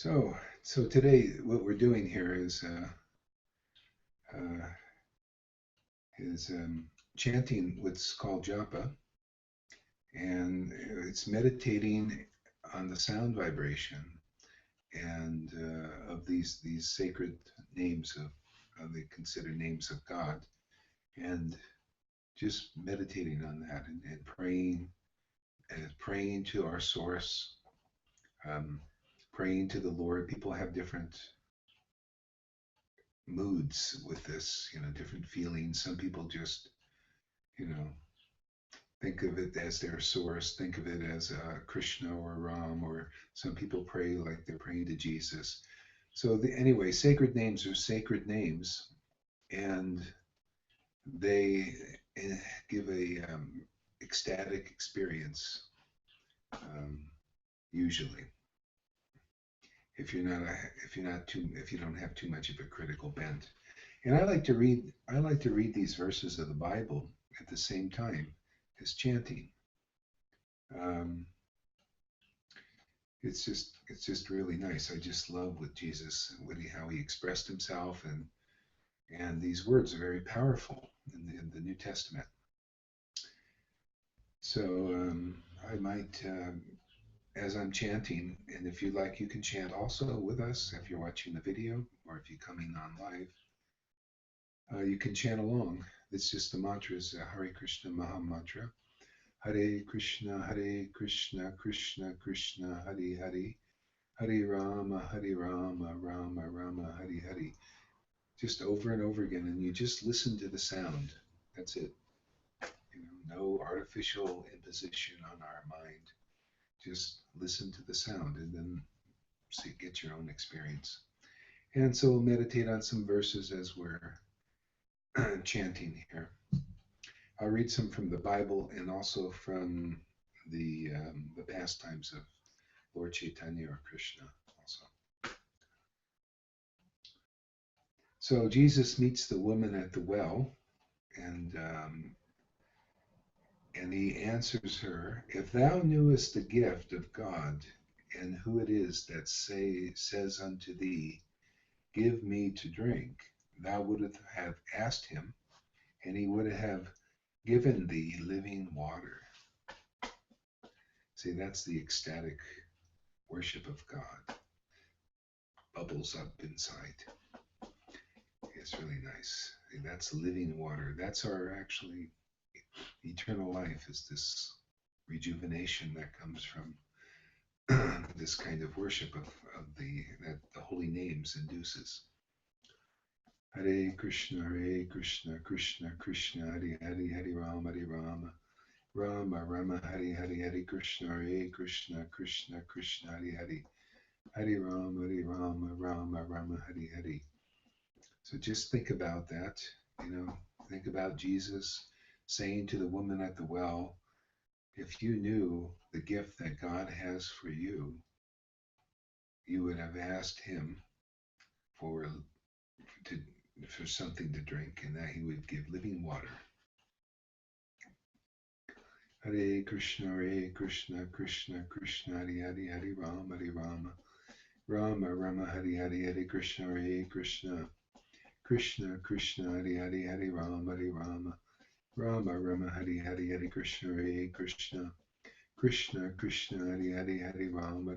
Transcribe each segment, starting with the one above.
So today, what we're doing here uh, is chanting what's called Japa, and it's meditating on the sound vibration and of these sacred names of the considered names of God, and just meditating on that and praying to our source, um, praying to the Lord. People have different moods with this, different feelings. Some people just, you know, think of it as their source, think of it as Krishna or Ram, or some people pray like they're praying to Jesus. So anyway, sacred names are sacred names, and they give a ecstatic experience, um, usually. If you don't have too much of a critical bent. And I like to read these verses of the Bible at the same time as chanting. Um, it's just really nice. I just love what Jesus, how he expressed himself, and these words are very powerful in the New Testament. So I might, as I'm chanting, and if you like, you can chant also with us if you're watching the video or if you're coming on live. You can chant along. It's just the mantras, Hare Krishna Maha Mantra. Hare Krishna, Krishna Krishna, Hare Hare, Hare Rama, Rama Rama, Hare Hare. Just over and over again, and you just listen to the sound. That's it. No artificial imposition on our mind. Just listen to the sound, and then get your own experience. And so we'll meditate on some verses as we're chanting here. I'll read some from the Bible and also from the pastimes of Lord Chaitanya or Krishna also. So Jesus meets the woman at the well, and he answers her, "If thou knewest the gift of God, and who it is that says unto thee, Give me to drink, thou wouldst have asked him, and he would have given thee living water." See, that's the ecstatic worship of God. Bubbles up inside. It's really nice. And that's living water. That's our actually eternal life, is this rejuvenation that comes from this kind of worship of that the holy names induces. Hare Krishna, Krishna Krishna, Hare Hare, Hare Rama, Rama Rama, Hare Hare, Hare Krishna, Krishna Krishna, Hare Hare, Hare Rama, Rama Hare Hare. So just think about that. Think about Jesus saying to the woman at the well, if you knew the gift that God has for you, you would have asked him for something to drink, and that he would give living water. Hare Krishna, Krishna Krishna, Hare Hare, Hare Rama, Rama Rama, Hare Hare, Hare Krishna, Krishna Krishna, Hare Hare, Hare Rama, Rama Rama, Hare Hare, Hare Krishna, Krishna Krishna, Hare Hare, Hare Rama,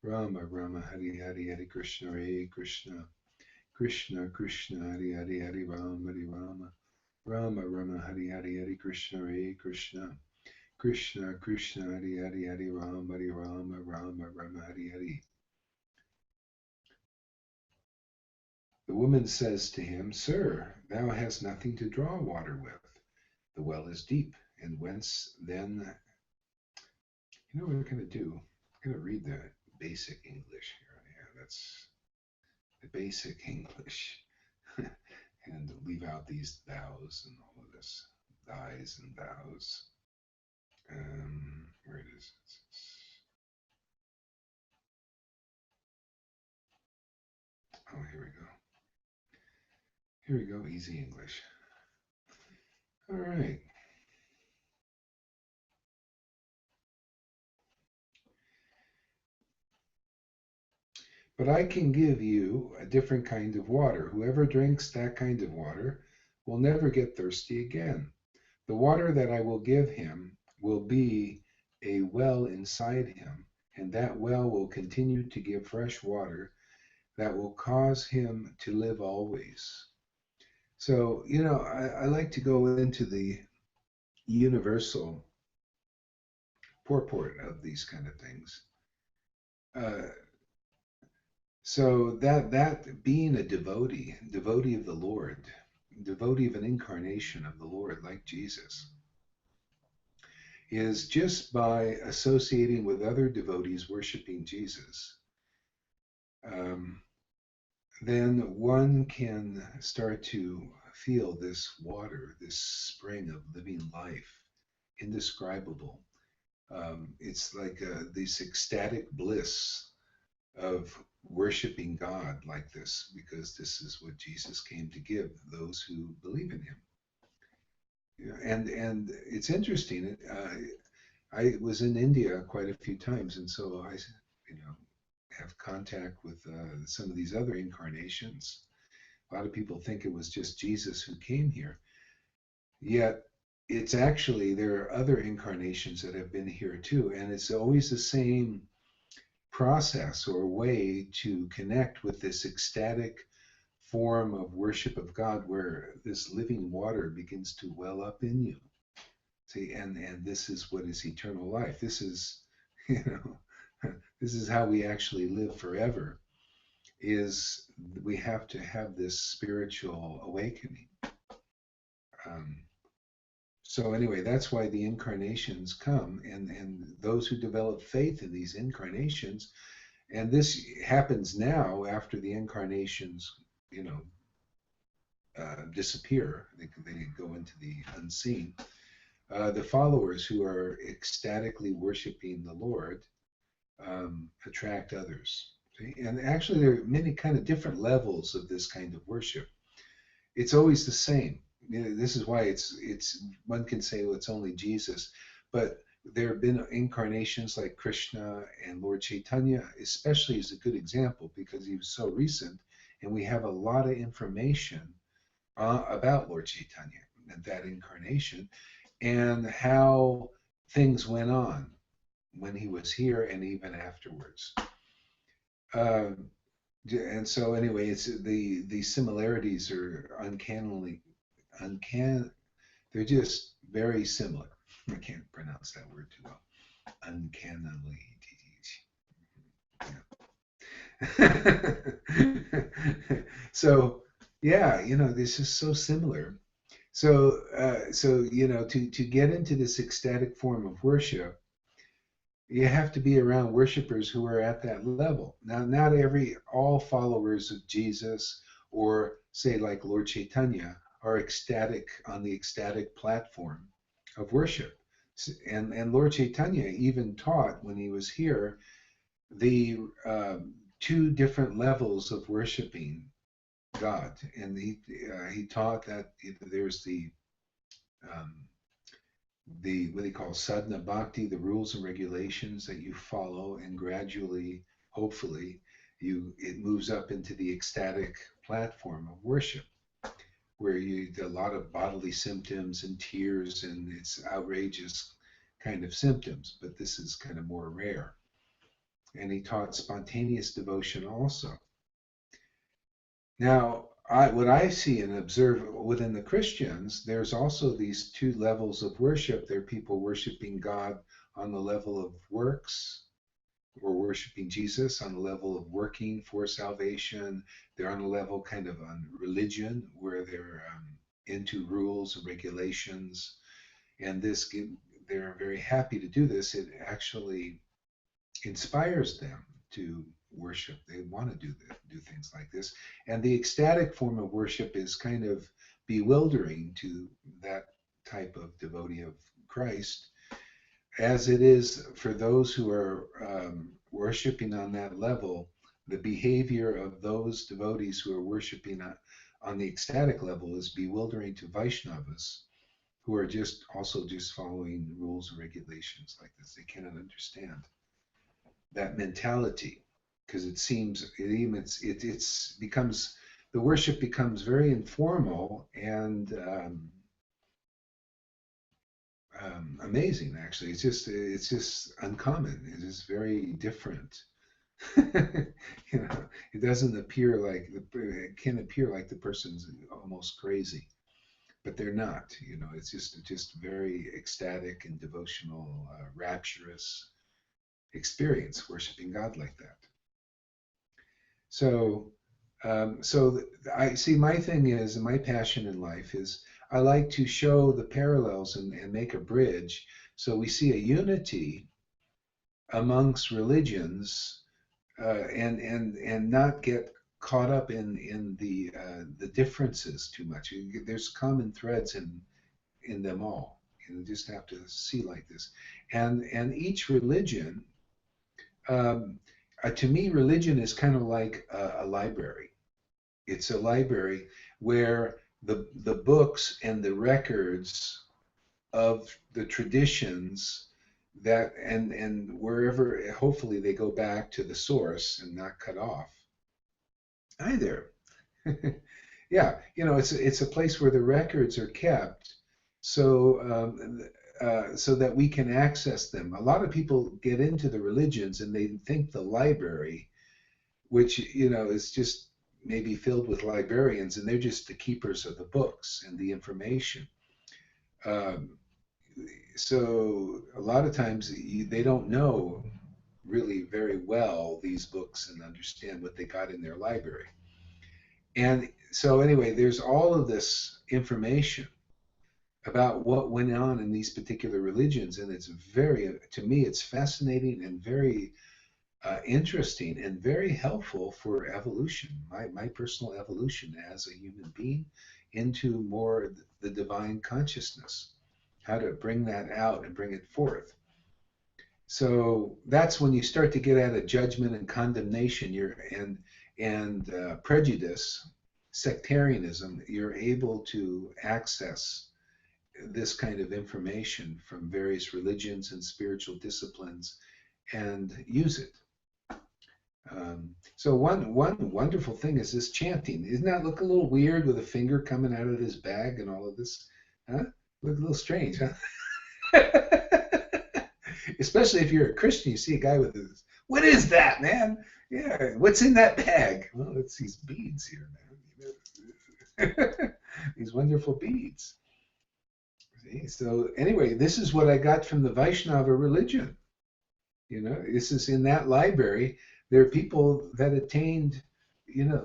Rama Rama, Hare Hare, Hare Krishna, Krishna Krishna, Hare Hare, Hare Rama, Rama Rama, Hare Hare, Hare Krishna, Krishna Krishna, Hare Hare, Hare Rama, Rama Rama, Hare Hare. The woman says to him, "Sir, thou hast nothing to draw water with. The well is deep, and whence then..." You know what we're going to do? I'm going to read the basic English here. Yeah, that's the basic English. And leave out these thous and all of this. Thys and thous. Where it is. Oh, here we go. Here we go, easy English. All right. But I can give you a different kind of water. Whoever drinks that kind of water will never get thirsty again. The water that I will give him will be a well inside him, and that well will continue to give fresh water that will cause him to live always. So, I like to go into the universal purport of these kind of things. Uh, so that being a devotee of the Lord, devotee of an incarnation of the Lord like Jesus, is just by associating with other devotees worshiping Jesus, um, then one can start to feel this water, this spring of living life, indescribable. It's like this ecstatic bliss of worshiping God like this, because this is what Jesus came to give those who believe in Him. And it's interesting. I was in India quite a few times, and so I, you know, have contact with some of these other incarnations. A lot of people think it was just Jesus who came here, yet it's actually there are other incarnations that have been here too, and it's always the same process or way to connect with this ecstatic form of worship of God, where this living water begins to well up in you. See, and this is what is eternal life. This is, you this is how we actually live forever. Is we have to have this spiritual awakening. Um, so anyway, that's why the incarnations come, and those who develop faith in these incarnations, and this happens now after the incarnations, you know, disappear. They go into the unseen. The followers who are ecstatically worshiping the Lord attract others. See? And actually, there are many kind of different levels of this kind of worship. It's always the same. This is why it's one can say, well, it's only Jesus, but there have been incarnations like Krishna and Lord Chaitanya, especially is a good example because he was so recent, and we have a lot of information about Lord Chaitanya and that incarnation and how things went on when he was here and even afterwards. Uh, and so anyway, it's the similarities are uncanny. They're just very similar. I can't pronounce that word too well. Uncannily. So yeah, this is so similar. So to get into this ecstatic form of worship, you have to be around worshipers who are at that level. Now, not all followers of Jesus, or say like Lord Chaitanya, are ecstatic on the ecstatic platform of worship. And Lord Chaitanya even taught when he was here the two different levels of worshiping God, and he taught that there's um, the what they call sadhana bhakti, the rules and regulations that you follow, and gradually, hopefully, it moves up into the ecstatic platform of worship, where a lot of bodily symptoms and tears, and it's outrageous kind of symptoms, but this is kind of more rare. And he taught spontaneous devotion also. Now, what I see and observe within the Christians, there's also these two levels of worship. There are people worshiping God on the level of works, or worshiping Jesus on the level of working for salvation. They're on a level kind of on religion, where they're into rules and regulations. And they're very happy to do this. It actually inspires them to worship. They want to do things like this. And the ecstatic form of worship is kind of bewildering to that type of devotee of Christ, as it is for those who are worshiping on that level. The behavior of those devotees who are worshiping on the ecstatic level is bewildering to Vaishnavas, who are just following rules and regulations like this. They cannot understand that mentality. because it seems it's becomes the worship becomes very informal and amazing. Actually, it's just uncommon. It is very different. You know, it doesn't appear like it can appear like the person's almost crazy, but they're not. You know, it's just very ecstatic and devotional, rapturous experience worshiping God like that. So, I see. My thing is, and my passion in life is, I like to show the parallels and make a bridge, so we see a unity amongst religions, and not get caught up in the differences too much. There's common threads in them all. You just have to see like this, and each religion. Um, to me, religion is kind of like a library. It's a library where the books and the records of the traditions that and wherever hopefully they go back to the source and not cut off. Hi there. Yeah, it's a place where the records are kept, so so that we can access them. A lot of people get into the religions and they think the library, which is just maybe filled with librarians, and they're just the keepers of the books and the information. Um, so a lot of times they don't know really very well these books and understand what they got in their library. And so anyway, there's all of this information about what went on in these particular religions, and it's very, to me, it's fascinating and very interesting and very helpful for evolution, my personal evolution as a human being into more the divine consciousness, how to bring that out and bring it forth. So that's when you start to get at a judgment and condemnation, and prejudice, sectarianism. You're able to access this kind of information from various religions and spiritual disciplines and use it. So one wonderful thing is this chanting. Doesn't that look a little weird with a finger coming out of his bag and all of this? Huh? Look a little strange, huh? Especially if you're a Christian, you see a guy with this. What is that, man? Yeah, what's in that bag? Well, it's these beads here, man. These wonderful beads. See? So anyway, this is what I got from the Vaishnava religion. This is in that library. There are people that attained,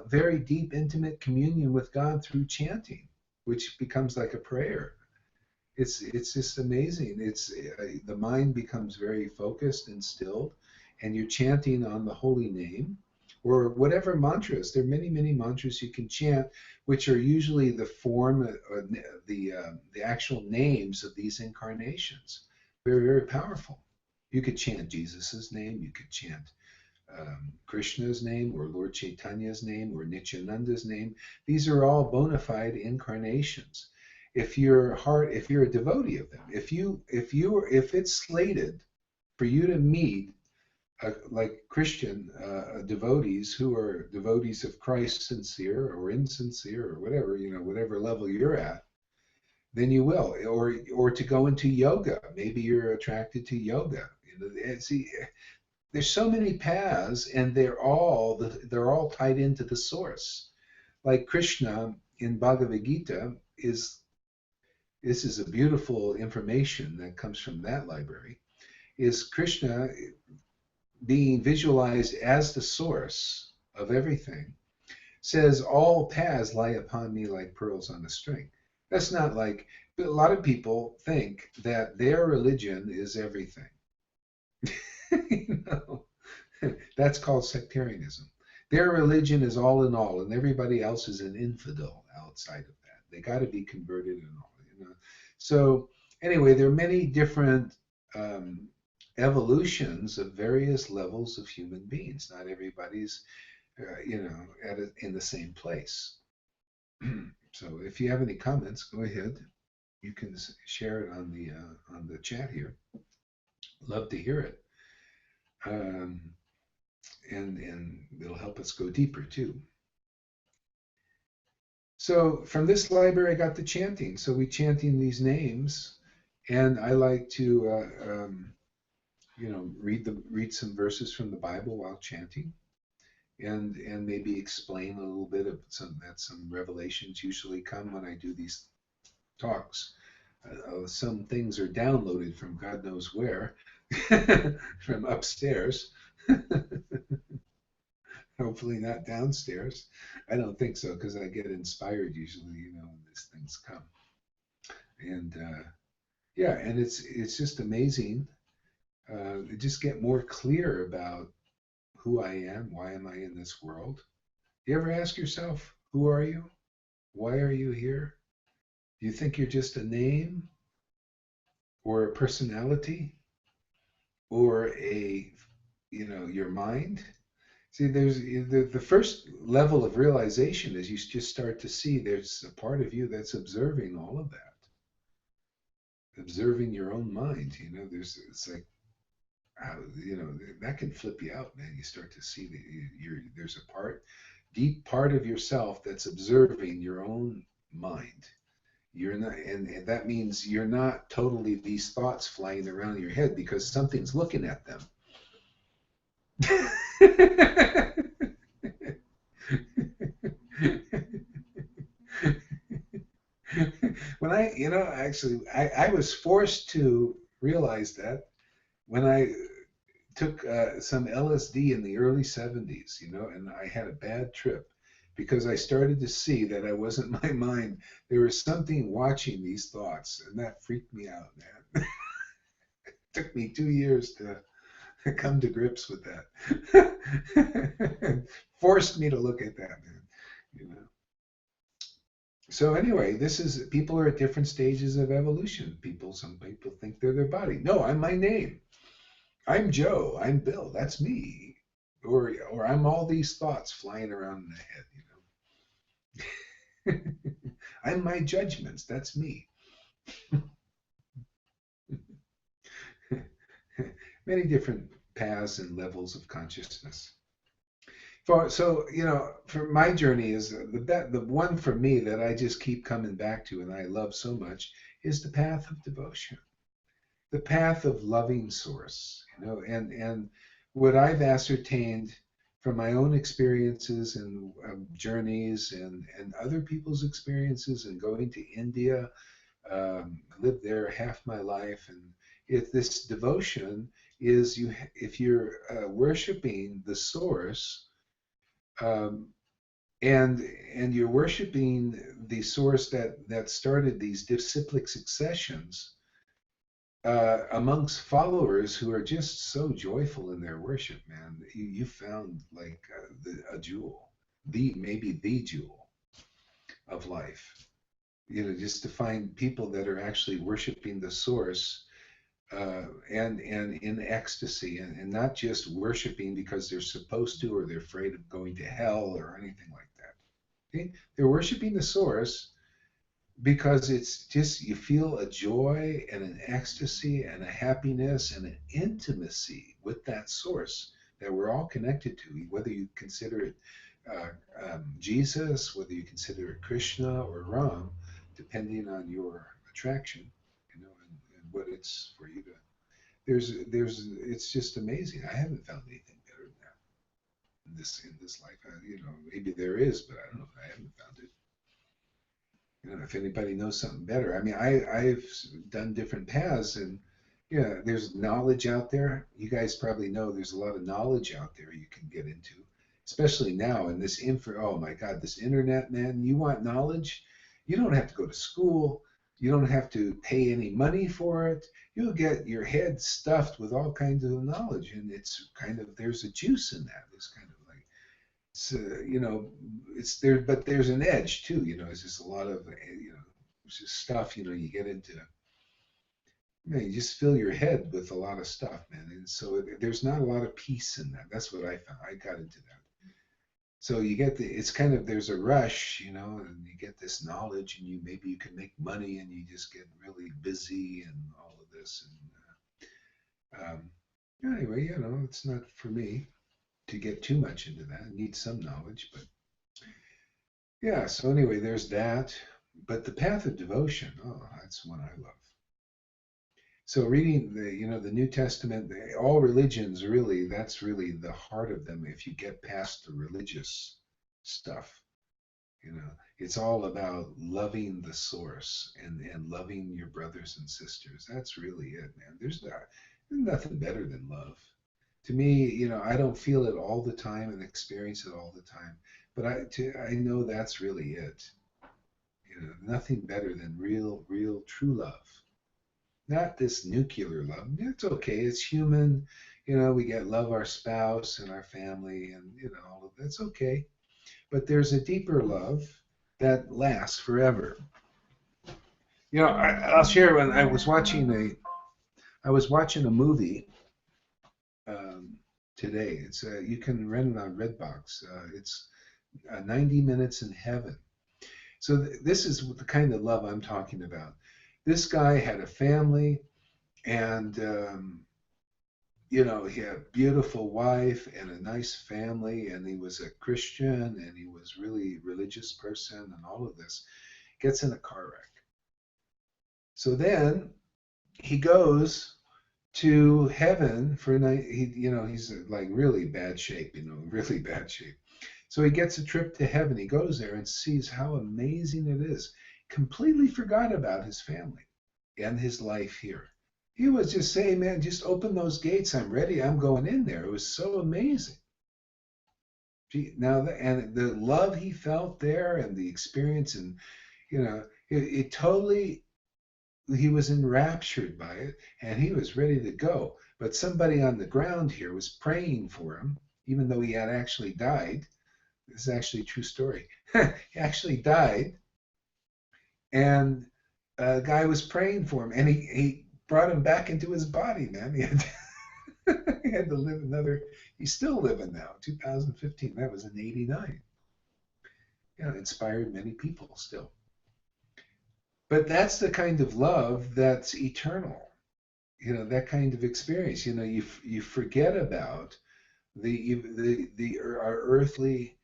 very deep, intimate communion with God through chanting, which becomes like a prayer. It's just amazing. It's the mind becomes very focused and stilled, and you're chanting on the holy name or whatever mantras. There are many mantras you can chant, which are usually the form or the actual names of these incarnations. Very powerful. You could chant Jesus's name. You could chant Krishna's name or Lord Chaitanya's name or Nityananda's name. These are all bona fide incarnations. If you're a devotee of them, if it's slated for you to meet like Christian devotees who are devotees of Christ, sincere or insincere or whatever, whatever level you're at, then you will. Or to go into yoga, maybe you're attracted to yoga. See, there's so many paths, and they're all tied into the source. Like Krishna in Bhagavad Gita this is a beautiful information that comes from that library, is Krishna being visualized as the source of everything, says all paths lie upon me like pearls on a string. That's not like, but a lot of people think that their religion is everything. you know, that's called sectarianism. Their religion is all in all, and everybody else is an infidel outside of that. They got to be converted and all. So anyway, there are many different evolutions of various levels of human beings. Not everybody's, in the same place. So if you have any comments, go ahead. You can share it on the chat here. Love to hear it. and it'll help us go deeper too. So from this library, I got the chanting. So we chanting these names, and I like to, read some verses from the Bible while chanting, and maybe explain a little bit of some revelations usually come when I do these talks. Some things are downloaded from God knows where, from upstairs. Hopefully not downstairs. I don't think so because I get inspired usually, when these things come. And yeah, and it's just amazing. Just get more clear about who I am. Why am I in this world? You ever ask yourself, who are you? Why are you here? Do you think you're just a name or a personality or your mind? See, there's the first level of realization is you just start to see there's a part of you that's observing all of that, observing your own mind. It's like how that can flip you out, man. You start to see that there's a deep part of yourself that's observing your own mind. You're not, and that means you're not totally these thoughts flying around in your head because something's looking at them. When I was forced to realize that when I took some LSD in the early 70s, and I had a bad trip because I started to see that I wasn't my mind. There was something watching these thoughts, and that freaked me out, man. It took me 2 years to come to grips with that. Forced me to look at that, man. You know. So anyway, people are at different stages of evolution. Some people think they're their body. No, I'm my name. I'm Joe. I'm Bill. That's me. Or I'm all these thoughts flying around in the head. I'm my judgments. That's me. Many different paths and levels of consciousness. For my journey is the one for me that I just keep coming back to and I love so much is the path of devotion, the path of loving source, and what I've ascertained from my own experiences and journeys and other people's experiences and going to India, lived there half my life, and if this devotion is if you're worshiping the source, um, and you're worshiping the source that started these disciplic successions amongst followers who are just so joyful in their worship, man. You found like a jewel, maybe the jewel of life. Just to find people that are actually worshiping the source and in ecstasy, and not just worshiping because they're supposed to or they're afraid of going to hell or anything like that. Okay? They're worshiping the source because it's just you feel a joy and an ecstasy and a happiness and an intimacy with that source that we're all connected to, whether you consider it Jesus, whether you consider it Krishna or Ram, depending on your attraction, and what it's for you to. It's just amazing. I haven't found anything better than that in this life. Maybe there is, but I don't know. I haven't found it. If anybody knows something better. I mean, I've done different paths, and yeah, there's knowledge out there. You guys probably know there's a lot of knowledge out there you can get into, especially now in this info. Oh my God, this internet, man. You want knowledge? You don't have to go to school. You don't have to pay any money for it. You'll get your head stuffed with all kinds of knowledge, and it's kind of there's a juice in that. It's kind of like it's there, but there's an edge too. It's just a lot of it's just stuff. You get into. You just fill your head with a lot of stuff, man, and so there's not a lot of peace in that. That's what I found. I got into that. So you get it's kind of there's a rush, and you get this knowledge, and maybe you can make money, and you just get really busy and all of this. And anyway, it's not for me. to get too much into that. It needs some knowledge, but yeah. So anyway, there's that. But the path of devotion, oh, that's one I love. So reading the New Testament, all religions really, that's really the heart of them. If you get past the religious stuff, it's all about loving the source and loving your brothers and sisters. That's really it, man. There's nothing better than love. To me, I don't feel it all the time and experience it all the time, but I know that's really it. Nothing better than real, true love. Not this nuclear love. It's okay. It's human. We get love our spouse and our family and all of that's okay. But there's a deeper love that lasts forever. I'll share when I was watching a movie today. It's you can rent it on Redbox. It's 90 Minutes in Heaven. So this is the kind of love I'm talking about. This guy had a family, and he had a beautiful wife and a nice family, and he was a Christian, and he was really religious person, and all of this. Gets in a car wreck. So then he goes to heaven for night. He's like really bad shape, really bad shape. So he gets a trip to heaven. He goes there and sees how amazing it is. Completely forgot about his family and his life here. He was just saying, man, just open those gates. I'm ready. I'm going in there. It was so amazing. And the love he felt there and the experience, and it totally, he was enraptured by it, and he was ready to go. But somebody on the ground here was praying for him, even though he had actually died. This is actually a true story. He actually died, and a guy was praying for him, and he brought him back into his body, man. He had to live he's still living now, 2015. That was in 89. Inspired many people still. But that's the kind of love that's eternal. That kind of experience. You forget about our earthly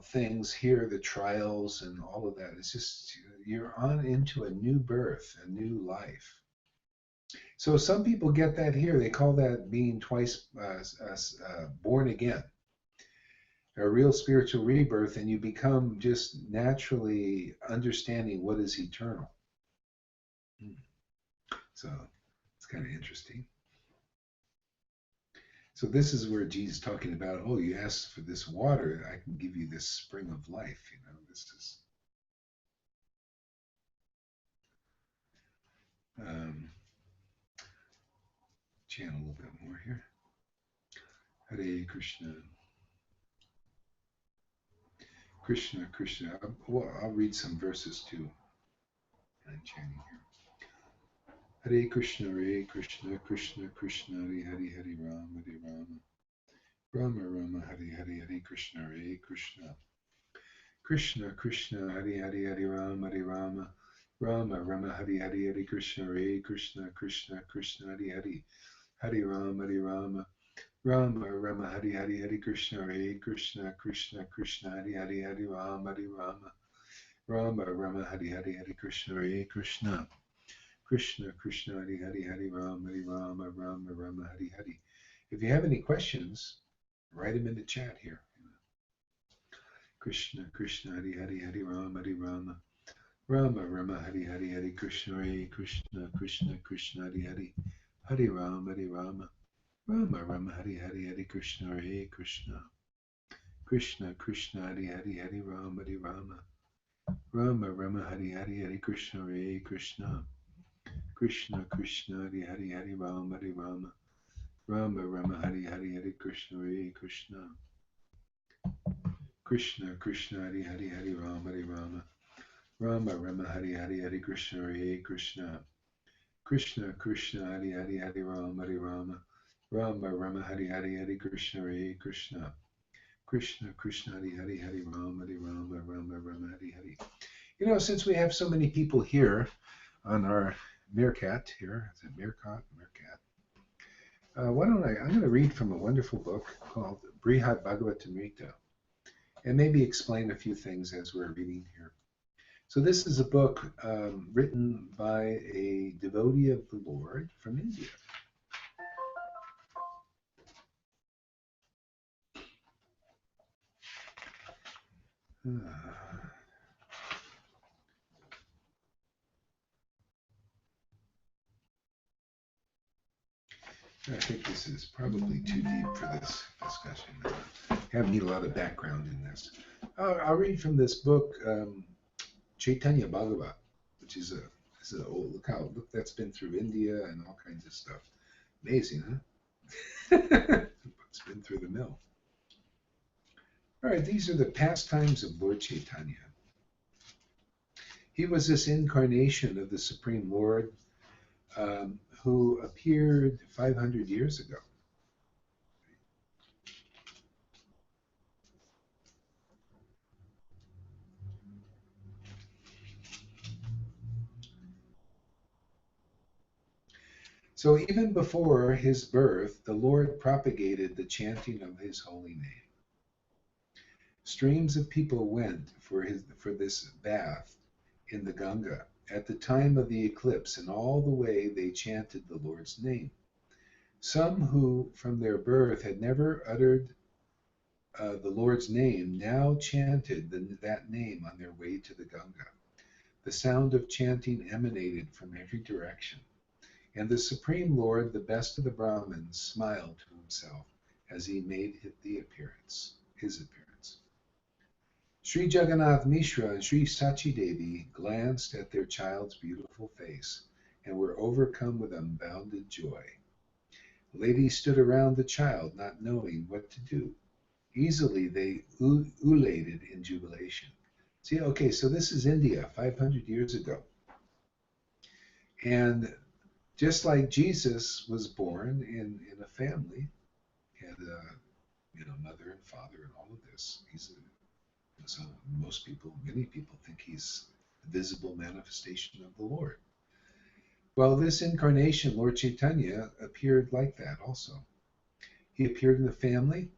things here, the trials and all of that. It's just you're on into a new birth, a new life. So some people get that here. They call that being twice born again, a real spiritual rebirth, and you become just naturally understanding what is eternal. So it's kind of interesting. So this is where Jesus is talking about, oh, you asked for this water, I can give you this spring of life. This is chant a little bit more here. Hare Krishna. Krishna, Krishna. I'll read some verses too. I'm chanting here. Hare Krishna, Krishna, Krishna, Hare Hare, Hare Rama, Hare Rama. Rama, Rama, Hare Hare, Hare Krishna, Hare Krishna. Krishna, Krishna, Hare Hare, Hare Rama, Hare Rama. Rama, Rama, Hare Hare, Hare Krishna, Hare Krishna, Krishna, Krishna, Hare Hare. Hare Rama, Hare Rama. Rama, Rama, Hare Hare, Hare Krishna, Hare Krishna, Krishna, Krishna, Hare Hare, Hare Rama, Hare Rama. Rama, Rama, Hare Hare, Hare Krishna, Hare Krishna. Krishna, Krishna, Hare Hare, Hare Rama, Hare Rama, Rama, Rama, Hare Hare. If you have any questions, write them in the chat here. Krishna, Krishna, Hare Hare, Hare Rama, Hare Rama. Rama, Rama, Hare Hare, Hare Krishna, Hare Krishna, Krishna, Krishna, Hare Hare. Hare Rama, Hare Rama. Rama, Rama, Hare Hare, Hare Krishna, Hare Krishna. Krishna, Krishna, Hare Hare, Hare Rama, Hare Rama. Rama, Rama, Hare Hare, Hare Krishna, Hare Krishna. Krishna, Krishna, Hare Hare, Hare Rama, Hare Rama. Rama, Rama, Hare Hare, Hare Krishna, Hare Krishna. Krishna, Krishna, Hare Hare, Hare Rama, Hare Rama. Rama, Rama, Hare Hare, Hare Krishna, Hare Krishna. Krishna, Krishna, Hare Hare, Hare Rama, Hare Rama. Rama, Rama, Hare Hare, Hare Krishna, Hare Krishna. Krishna, Krishna, Hare Hare, Hare Rama, Hare Rama. Rama, Rama, Hare Hare. Since we have so many people here on our Meerkat here, is it Meerkat? Meerkat. Why don't I'm going to read from a wonderful book called Brihad Bhagavatamrita and maybe explain a few things as we're reading here. So this is a book written by a devotee of the Lord from India. I think this is probably too deep for this discussion. I need a lot of background in this. I'll read from this book, Chaitanya Bhagavat, which is a old, look, that's been through India and all kinds of stuff. Amazing, huh? It's been through the mill. All right, these are the pastimes of Lord Chaitanya. He was this incarnation of the Supreme Lord who appeared 500 years ago. So even before his birth, the Lord propagated the chanting of his holy name. Streams of people went for this bath in the Ganga at the time of the eclipse, and all the way they chanted the Lord's name. Some who from their birth had never uttered the Lord's name now chanted that name on their way to the Ganga. The sound of chanting emanated from every direction. And the Supreme Lord, the best of the Brahmins, smiled to himself as he made his appearance. Sri Jagannath Mishra and Sri Sachi Devi glanced at their child's beautiful face and were overcome with unbounded joy. Ladies stood around the child, not knowing what to do. Easily they ululated in jubilation. See, okay, so this is India 500 years ago. And just like Jesus was born in a family, had a mother and father and all of this. So many people think he's the visible manifestation of the Lord. Well, this incarnation, Lord Chaitanya, appeared like that also. He appeared in the family.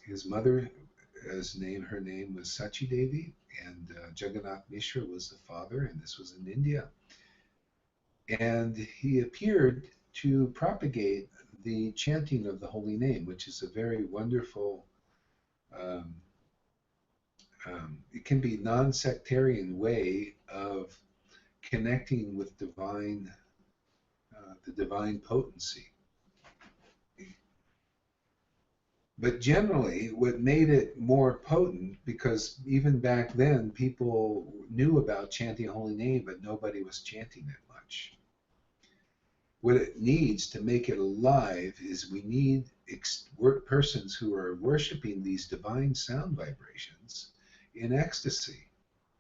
His mother, her name was Sachi Devi, and Jagannath Mishra was the father, and this was in India. And he appeared to propagate the chanting of the holy name, which is a very wonderful, it can be non-sectarian way of connecting with the divine potency. But generally, what made it more potent, because even back then people knew about chanting holy name, but nobody was chanting it much. What it needs to make it alive is we need persons who are worshiping these divine sound vibrations in ecstasy.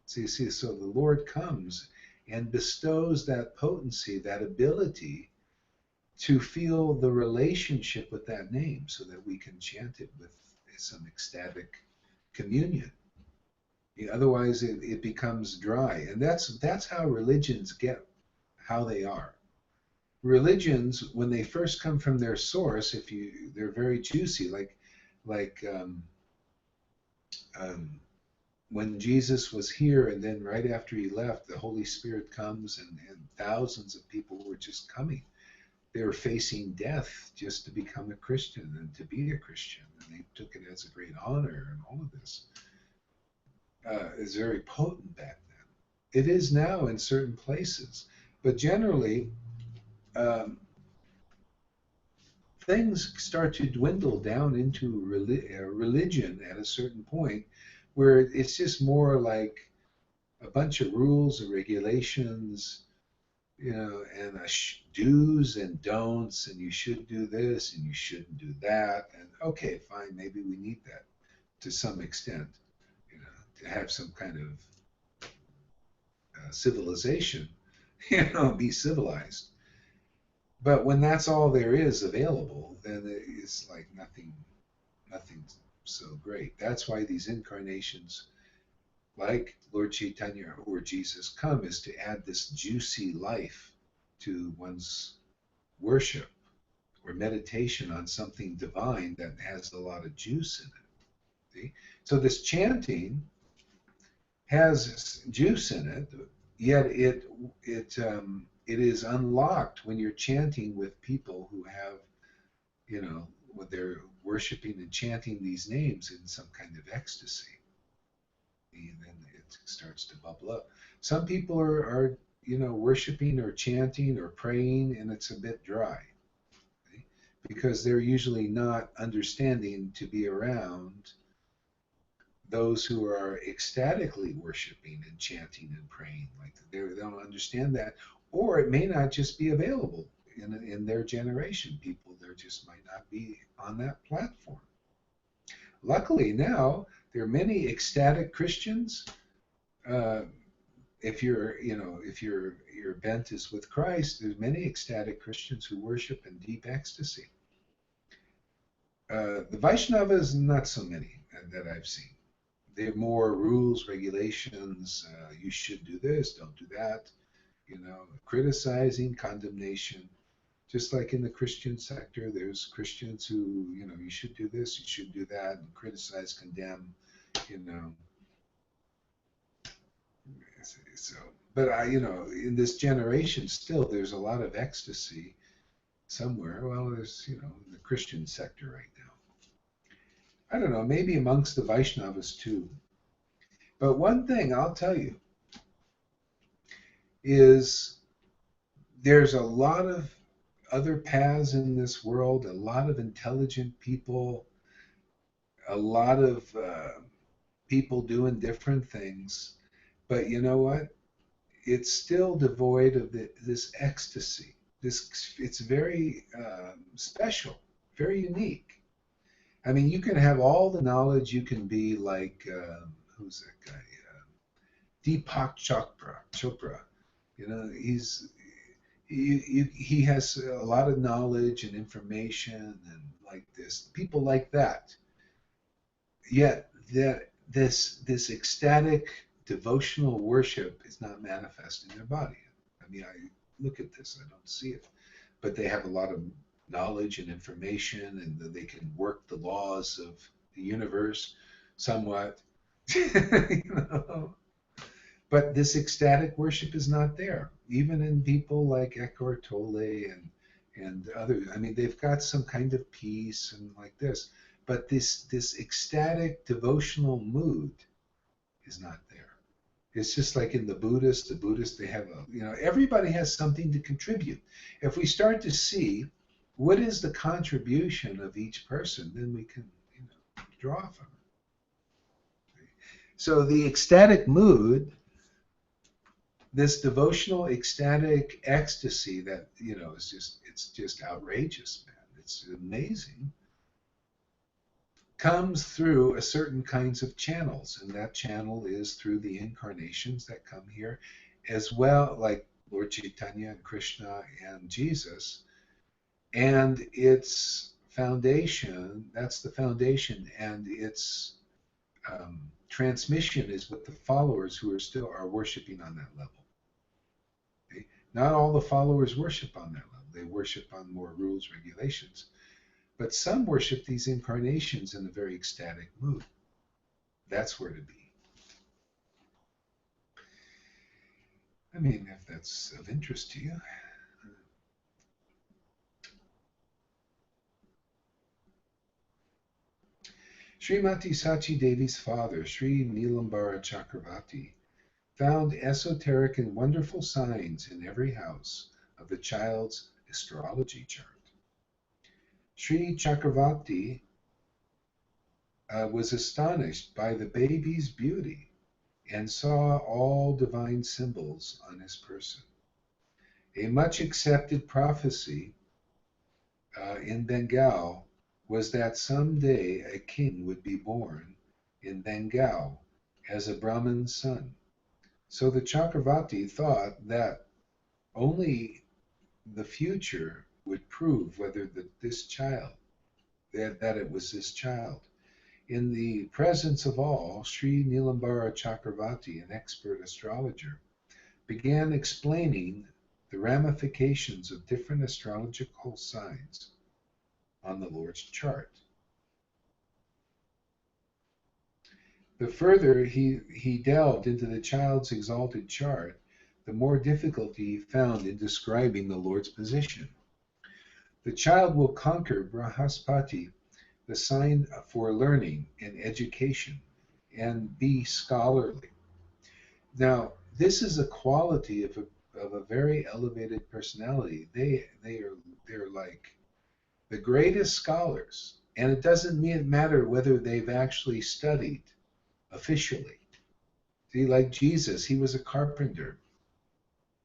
See, so the Lord comes and bestows that potency, that ability to feel the relationship with that name so that we can chant it with some ecstatic communion. Otherwise, it becomes dry. And that's how religions get how they are. Religions, when they first come from their source, they're very juicy, like when Jesus was here, and then right after he left, the Holy Spirit comes, and thousands of people were just coming. They were facing death just to become a Christian and to be a Christian, and they took it as a great honor, and all of this is very potent back then. It is now in certain places, but generally things start to dwindle down into religion at a certain point, where it's just more like a bunch of rules and regulations, and do's and don'ts, and you should do this and you shouldn't do that. And okay, fine, maybe we need that to some extent, to have some kind of civilization, be civilized. But when that's all there is available, then it's like nothing so great. That's why these incarnations, like Lord Chaitanya or Jesus, come is to add this juicy life to one's worship or meditation on something divine that has a lot of juice in it. See? So this chanting has juice in it, yet it is unlocked when you're chanting with people who have, when they're worshiping and chanting these names in some kind of ecstasy. And then it starts to bubble up. Some people are worshiping or chanting or praying, and it's a bit dry, okay? Because they're usually not understanding to be around those who are ecstatically worshiping and chanting and praying. Like they don't understand that, or it may not just be available in their generation. People there just might not be on that platform. Luckily now there are many ecstatic Christians. If your bent is with Christ, there's many ecstatic Christians who worship in deep ecstasy. The Vaishnavas, not so many that I've seen. They have more rules, regulations. You should do this, don't do that. Criticizing, condemnation. Just like in the Christian sector, there's Christians who, you should do this, you should do that, and criticize, condemn, you know. So, but in this generation, still, there's a lot of ecstasy somewhere. Well, there's, in the Christian sector right now. I don't know, maybe amongst the Vaishnavas too. But one thing I'll tell you is there's a lot of other paths in this world, a lot of intelligent people, a lot of people doing different things. But you know what? It's still devoid of this ecstasy. It's very special, very unique. I mean, you can have all the knowledge. You can be like, who's that guy? Deepak Chopra. He has a lot of knowledge and information and like this. People like that. Yet this ecstatic devotional worship is not manifest in their body. I mean, I look at this, I don't see it. But they have a lot of knowledge and information, and they can work the laws of the universe somewhat. But this ecstatic worship is not there, even in people like Eckhart Tolle and others. I mean, they've got some kind of peace and like this, but this ecstatic devotional mood is not there. It's just like in the Buddhists, they have everybody has something to contribute. If we start to see what is the contribution of each person, then we can, draw from it. So the ecstatic mood, this devotional ecstatic ecstasy that, it's just outrageous, man. It's amazing. Comes through a certain kinds of channels, and that channel is through the incarnations that come here, as well, like Lord Chaitanya and Krishna and Jesus. And its foundation, that's the foundation, and its transmission is with the followers who are worshiping on that level. Okay? Not all the followers worship on that level. They worship on more rules, regulations. But some worship these incarnations in a very ecstatic mood. That's where to be. I mean, if that's of interest to you. Srimati Sachi Devi's father, Sri Nilambara Chakravarti, found esoteric and wonderful signs in every house of the child's astrology chart. Sri Chakravarti was astonished by the baby's beauty and saw all divine symbols on his person. A much accepted prophecy in Bengal was that someday a king would be born in Bengal as a Brahmin's son. So the Chakravarti thought that only the future would prove whether this child, that it was this child. In the presence of all, Sri Nilambara Chakravarti, an expert astrologer, began explaining the ramifications of different astrological signs. on the Lord's chart. The further he delved into the child's exalted chart, the more difficulty he found in describing the Lord's position. The child will conquer Brahaspati, the sign for learning and education, and be scholarly. Now, this is a quality of a very elevated personality. They're like the greatest scholars, and it doesn't matter whether they've actually studied officially. See, like Jesus, he was a carpenter.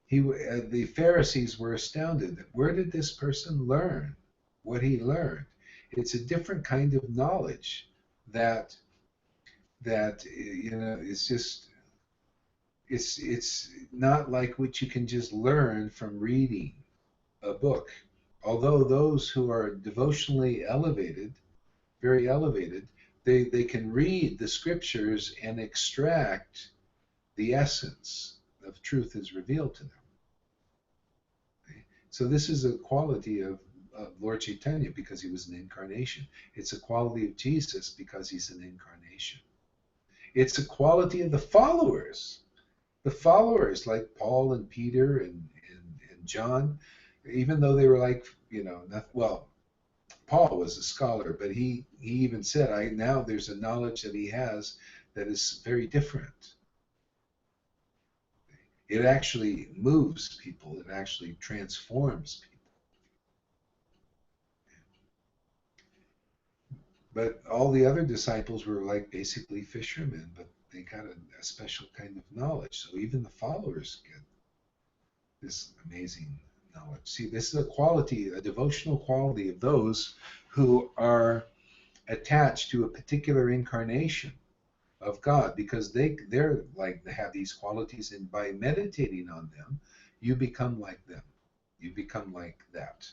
The Pharisees were astounded. Where did this person learn what he learned? It's a different kind of knowledge that it's just it's not like what you can just learn from reading a book. Although those who are devotionally elevated, very elevated, they can read the scriptures and extract the essence of truth is revealed to them. Okay? So this is a quality of Lord Chaitanya because he was an incarnation. It's a quality of Jesus because he's an incarnation. It's a quality of the followers like Paul and Peter and John, even though they were like, Paul was a scholar, but he even said, now there's a knowledge that he has that is very different. It actually moves people. It actually transforms people. But all the other disciples were like basically fishermen, but they got a special kind of knowledge. So even the followers get this amazing knowledge. See, this is a devotional quality of those who are attached to a particular incarnation of God, because they're like they have these qualities, and by meditating on them, you become like them. You become like that.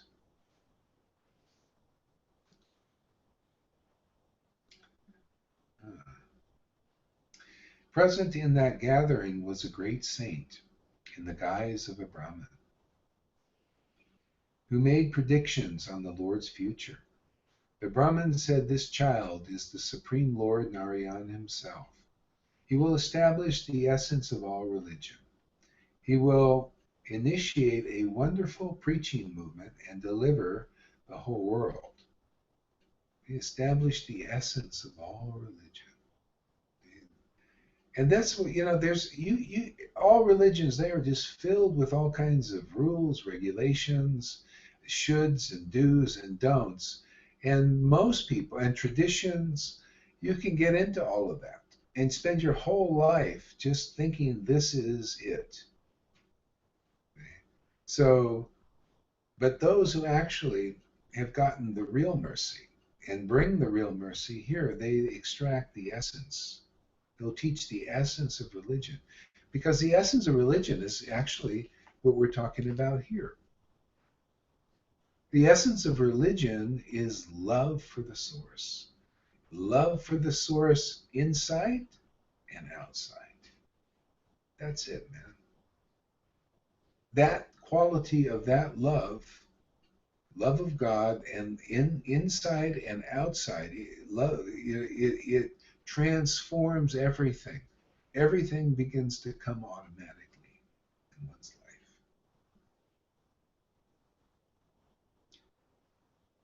Present in that gathering was a great saint in the guise of a Brahmin who made predictions on the Lord's future. The Brahmin said, "This child is the Supreme Lord Narayan himself. He will establish the essence of all religion. He will initiate a wonderful preaching movement and deliver the whole world. He established the essence of all religion." And that's what, there's all religions, they are just filled with all kinds of rules, regulations, shoulds and do's and don'ts. And most people, and traditions, you can get into all of that and spend your whole life just thinking this is it. So, but those who actually have gotten the real mercy and bring the real mercy here, they extract the essence. They'll teach the essence of religion, because the essence of religion is actually what we're talking about here. The essence of religion is love for the source. Love for the source inside and outside. That's it, man. That quality of that love of God, and inside and outside, it transforms everything. Everything begins to come automatically in one's life.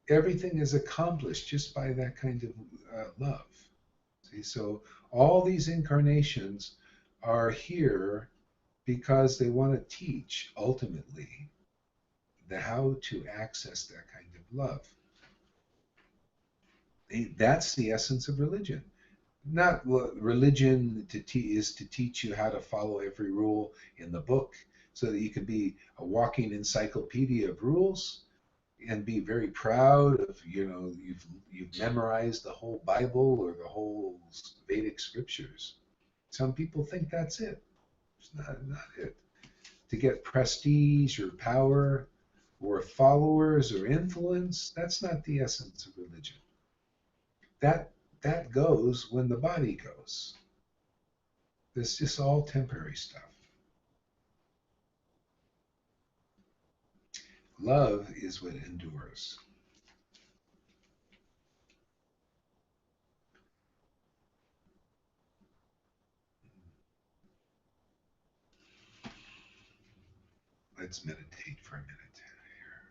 Everything is accomplished just by that kind of love. See, so all these incarnations are here because they want to teach ultimately how to access that kind of love. That's the essence of religion. Not religion is to teach you how to follow every rule in the book so that you can be a walking encyclopedia of rules and be very proud of, you've memorized the whole Bible or the whole Vedic scriptures. Some people think that's it. It's not it. To get prestige or power or followers or influence, that's not the essence of religion. That goes when the body goes. It's just all temporary stuff. Love is what endures. Let's meditate for a minute here.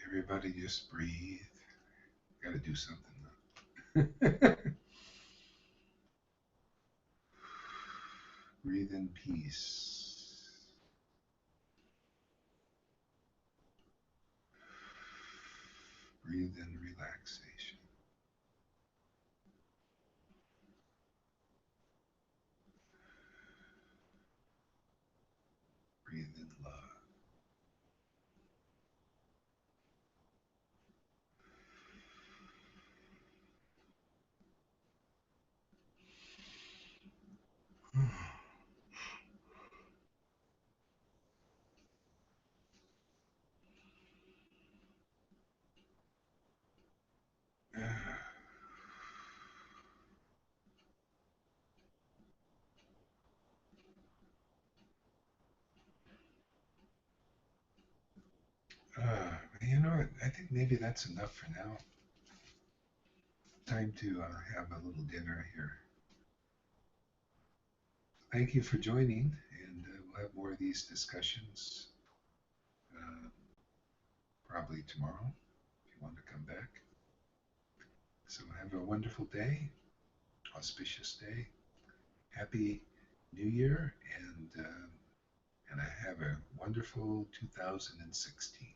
Everybody just breathe. Got to do something though. Breathe in peace. Breathe in relaxation. Breathe in love. You know what? I think maybe that's enough for now. Time to have a little dinner here. Thank you for joining, and we'll have more of these discussions uh, probably tomorrow if you want to come back. So have a wonderful day, auspicious day, happy New Year, and I have a wonderful 2016.